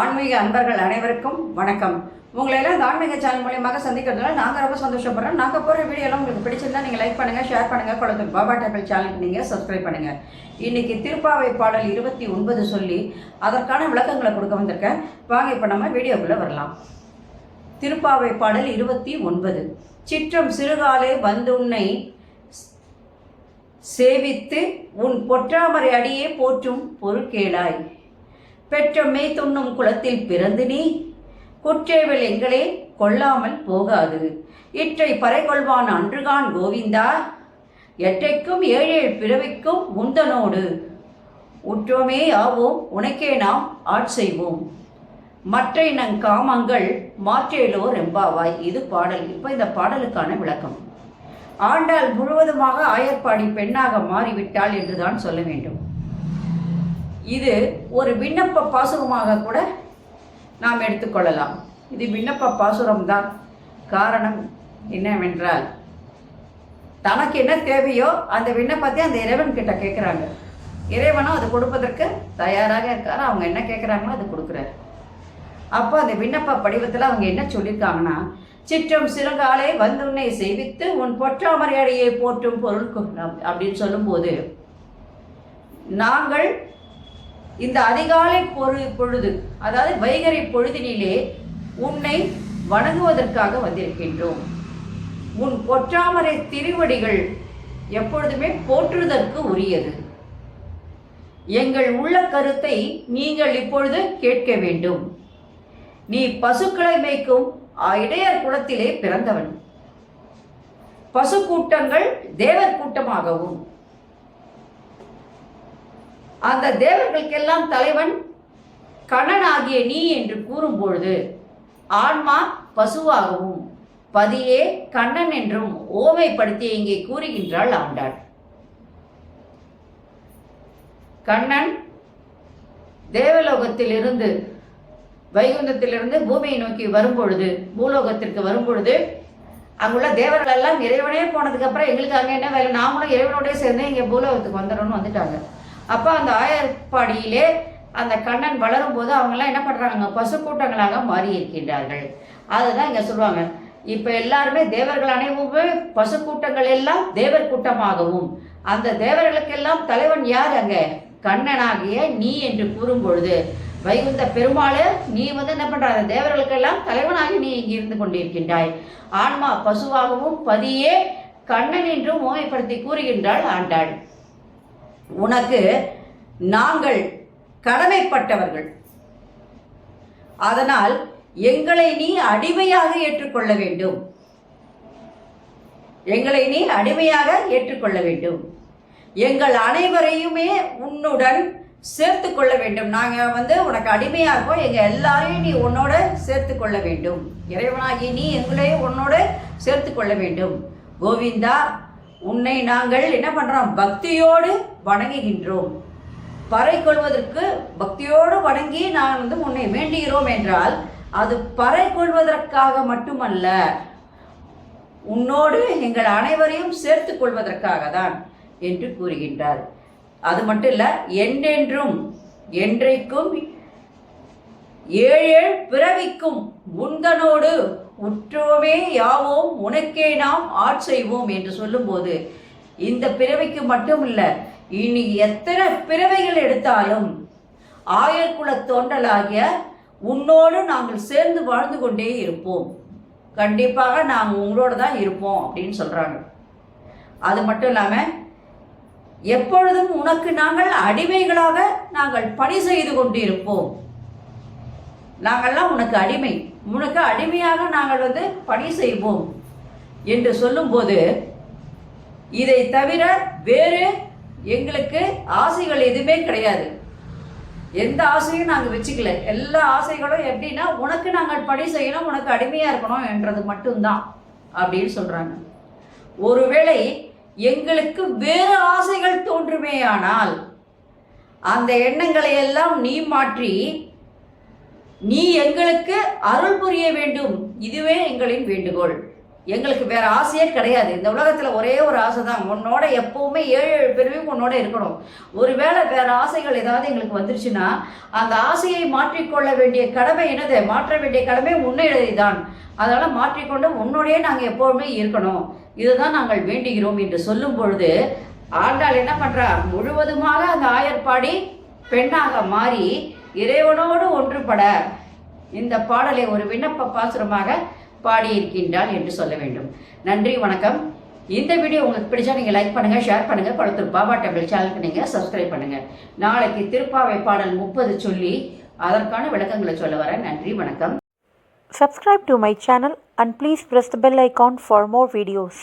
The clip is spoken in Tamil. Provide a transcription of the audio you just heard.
ஆன்மீக அன்பர்கள் அனைவருக்கும் வணக்கம். உங்களை எல்லாம் இந்த ஆன்மீக சேனல் மூலியமாக சந்திக்கிறதுல நாங்கள் ரொம்ப சந்தோஷப்படுறோம். நாங்கள் போகிற வீடியோலாம் உங்களுக்கு பிடிச்சிருந்தா நீங்கள் லைக் பண்ணுங்கள், ஷேர் பண்ணுங்கள், குளத்தூர் பாபா டெம்பிள் சேனலுக்கு நீங்கள் சப்ஸ்கிரைப் பண்ணுங்கள். இன்றைக்கி திருப்பாவை பாடல் 29 சொல்லி அதற்கான விளக்கங்களை கொடுக்க வந்திருக்கேன். வாங்க இப்போ நம்ம வீடியோக்குள்ளே வரலாம். திருப்பாவை பாடல் 29. சிற்றம் சிறுகாலே வந்துன்னை சேவித்து உன் பொற்றாமரை அடியே போற்றும் பொருட்கேளாய். பெற்ற மெய் துண்ணும் குலத்தில் பிறந்து நீ குற்றேவல் எங்களே கொள்ளாமல் போகாது. இற்றை பறை கொள்வான் அன்றுகான் கோவிந்தா, எற்றைக்கும் ஏழேழு பிறவிக்கும் முந்தனோடு உற்றோமே ஆவோம் உனக்கே நாம் ஆட்செய்வோம். மற்றை நங் காமங்கள் மாற்றேலோ ரெம்பாவாய். இது பாடல். இப்போ இந்த பாடலுக்கான விளக்கம். ஆண்டாள் முழுவதுமாக ஆயர்பாடி பெண்ணாக மாறிவிட்டாள் என்றுதான் சொல்ல வேண்டும். இது ஒரு விண்ணப்ப பாசுரமாக கூட நாம் எடுத்துக்கொள்ளலாம். இது விண்ணப்ப பாசுரம்தான். காரணம் என்னவென்றால், தனக்கு என்ன தேவையோ அந்த விண்ணப்பத்தை அந்த இறைவன் கிட்ட கேட்குறாங்க. இறைவனும் அது கொடுப்பதற்கு தயாராக இருக்காரு. அவங்க என்ன கேட்குறாங்களோ அது கொடுக்குறாரு. அப்போ அந்த விண்ணப்ப படிவத்தில் அவங்க என்ன சொல்லியிருக்காங்கன்னா, சிற்றம் சிறுகாலே வந்துன்னை செய்வித்து உன் பொற்றாமரை அடியை போற்றும் பொருள் அப்படின்னு சொல்லும்போது, நாங்கள் இந்த அதிகாலை பொழுது, அதாவது வைகறை பொழுதினிலே உன்னை வணங்குவதற்காக வந்திருக்கின்றோம். உன் பொற்றாமரை திருவடிகள் எப்பொழுதுமே போற்றுவதற்கு உரியது. எங்கள் உள்ள கருத்தை நீங்கள் இப்பொழுது கேட்க வேண்டும். நீ பசுக்களை மேய்க்கும் இடையர் குலத்திலே பிறந்தவன். பசு கூட்டங்கள் தேவர் கூட்டமாகவும், அந்த தேவர்களுக்கெல்லாம் தலைவன் கண்ணனாகிய நீ என்று கூறும்பொழுது ஆன்மா பசுவாகவும் பதியே கண்ணன் என்றும் ஓமைப்படுத்தி இங்கே கூறுகின்றாள் ஆண்டாள். கண்ணன் தேவலோகத்திலிருந்து, வைகுந்தத்திலிருந்து பூமியை நோக்கி வரும்பொழுது, பூலோகத்திற்கு வரும்பொழுது, அங்குள்ள தேவர்கள் எல்லாம் இறைவனே போனதுக்கு அப்புறம் எங்களுக்கு அங்கே என்ன வேலை, நாமளும் இறைவனோடய சேர்ந்து இங்கே பூலோகத்துக்கு வந்துடணும்னு வந்துட்டாங்க. அப்போ அந்த ஆயர்பாடியிலே அந்த கண்ணன் வளரும் போது அவங்கெல்லாம் என்ன பண்ணுறாங்க, பசு கூட்டங்களாக மாறி இருக்கின்றார்கள். அதுதான் இங்கே சொல்லுவாங்க. இப்போ எல்லாருமே தேவர்கள் அனைவருமே பசு கூட்டங்கள் எல்லாம் தேவர் கூட்டமாகவும், அந்த தேவர்களுக்கெல்லாம் தலைவன் யார், அங்கே கண்ணனாகிய நீ என்று கூறும் பொழுது, வைகுந்த பெருமாளே நீ என்ன பண்ற, தேவர்களுக்கெல்லாம் தலைவனாகி நீ இங்கே இருந்து கொண்டிருக்கின்றாய். ஆன்மா பசுவாகவும் பதியே கண்ணன் என்றும் ஓமைப்படுத்தி கூறுகின்றாள் ஆண்டாள். உனக்கு நாங்கள் கடமைப்பட்டவர்கள். அதனால் எங்களை நீ அடிமையாக ஏற்றுக்கொள்ள வேண்டும். எங்களை நீ அடிமையாக ஏற்றுக்கொள்ள வேண்டும். எங்கள் அனைவரையுமே உன்னுடன் சேர்த்து கொள்ள வேண்டும். நாங்கள் உனக்கு அடிமையாக இருக்கோம். எங்கள் எல்லாரையும் நீ உன்னோட சேர்த்து கொள்ள வேண்டும். இறைவனாகி நீ எங்களையும் உன்னோட சேர்த்து கொள்ள வேண்டும். கோவிந்தா, உன்னை நாங்கள் என்ன பண்ணுறோம், பக்தியோடு வணங்குகின்றோம். பறை கொள்வதற்கு பக்தியோடு வணங்கி நான் உன்னை வேண்டுகிறோம் என்றால், அது பறை கொள்வதற்காக மட்டுமல்ல, உன்னோடு எங்கள் அனைவரையும் சேர்த்து கொள்வதற்காக தான் என்று கூறுகின்றார். அது மட்டும் இல்லை, என்றென்றும் என்றைக்கும் ஏழேழு பிறவிக்கும் முந்தனோடு உற்றோமே யாவோம் உனக்கே நாம் ஆட்செய்வோம் என்று சொல்லும்போது, இந்த பிறவிக்கு மட்டும் இல்லை, இனி எத்தனை பிறவைகள் எடுத்தாலும் ஆயர்குல தோன்றலாகிய உன்னோடு நாங்கள் சேர்ந்து வாழ்ந்து கொண்டே இருப்போம். கண்டிப்பாக நாங்கள் உங்களோடு தான் இருப்போம் அப்படின்னு சொல்கிறாங்க. அது மட்டும் இல்லாமல், எப்பொழுதும் உனக்கு நாங்கள் அடிமைகளாக நாங்கள் பணி செய்து கொண்டு இருப்போம். நாங்கள்லாம் உனக்கு அடிமை, உனக்கு அடிமையாக நாங்கள் பணி செய்வோம் என்று சொல்லும்போது, இதை தவிர வேறு எங்களுக்கு ஆசைகள் எதுவுமே கிடையாது. எந்த ஆசையும் நாங்கள் வச்சுக்கல. எல்லா ஆசைகளும் எப்படின்னா, உனக்கு நாங்கள் பணி செய்யணும், உனக்கு அடிமையாக இருக்கணும் என்றது மட்டும்தான் அப்படின்னு சொல்கிறாங்க. ஒருவேளை எங்களுக்கு வேறு ஆசைகள் தோன்றுமேயானால், அந்த எண்ணங்களை எல்லாம் நீ மாற்றி நீ எங்களுக்கு அருள் புரிய வேண்டும். இதுவே எங்களின் வேண்டுகோள். எங்களுக்கு வேறு ஆசையே கிடையாது. இந்த உலகத்தில் ஒரே ஒரு ஆசை தான், உன்னோட எப்போவுமே 7 பிறவியும் உன்னோட இருக்கணும். ஒருவேளை வேறு ஆசைகள் ஏதாவது எங்களுக்கு வந்துருச்சுன்னா அந்த ஆசையை மாற்றிக்கொள்ள வேண்டிய கடமை என்னது? மாற்ற வேண்டிய கடமை உன்னுடையது தான். அதனால் மாற்றிக்கொண்டு உன்னோடையே நாங்கள் எப்போவுமே இருக்கணும், இதுதான் நாங்கள் வேண்டுகிறோம் என்று சொல்லும் பொழுது ஆண்டாள் என்ன பண்ணுறார்? முழுவதுமாக அந்த ஆயர்பாடி பெண்ணாக மாறி இறைவனோடு ஒன்றுபட இந்த பாடலை ஒரு விண்ணப்ப பாசுரமாக பாடியிருக்கின்றாள் என்று சொல்ல வேண்டும். நன்றி, வணக்கம். இந்த வீடியோ உங்களுக்கு பிடிச்சா நீங்கள் லைக் பண்ணுங்கள், ஷேர் பண்ணுங்கள். குளத்தூர் பாபா டெம்பிள் சேனலுக்கு நீங்கள் சப்ஸ்கிரைப் பண்ணுங்கள். நாளைக்கு திருப்பாவை பாடல் 30 சொல்லி அதற்கான விளக்கங்களை சொல்ல வரேன். நன்றி, வணக்கம். Subscribe to my channel and please press the bell icon for more videos.